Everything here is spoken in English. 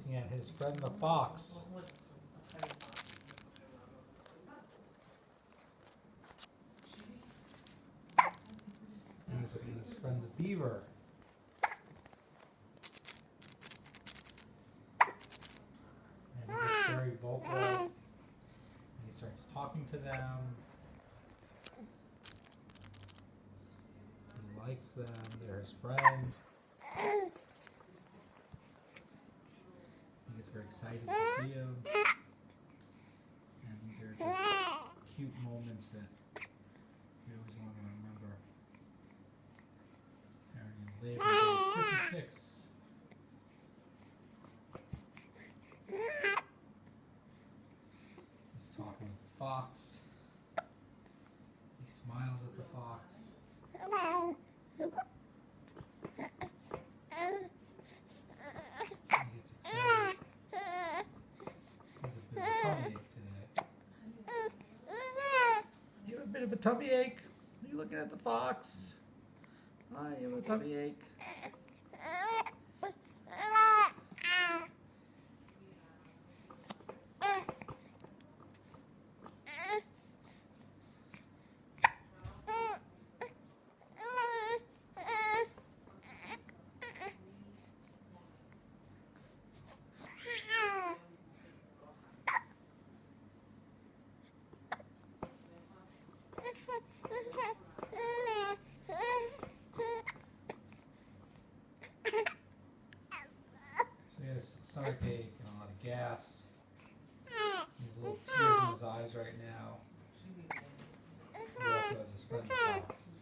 looking at his friend the fox. And he's looking at his friend the beaver. And he gets very vocal. And he starts talking to them. He likes them. They're his friend. He gets very excited to see him. And these are just cute moments that we always want to remember. Labor Day 56. He's talking with the fox. He smiles at the fox. He gets excited. He has a bit of a tummy ache today. You have a bit of a tummy ache? Are you looking at the fox? Hi, you have a tummy ache? So he has stomach ache and a lot of gas. He has little tears in his eyes right now. He also has his friend the fox.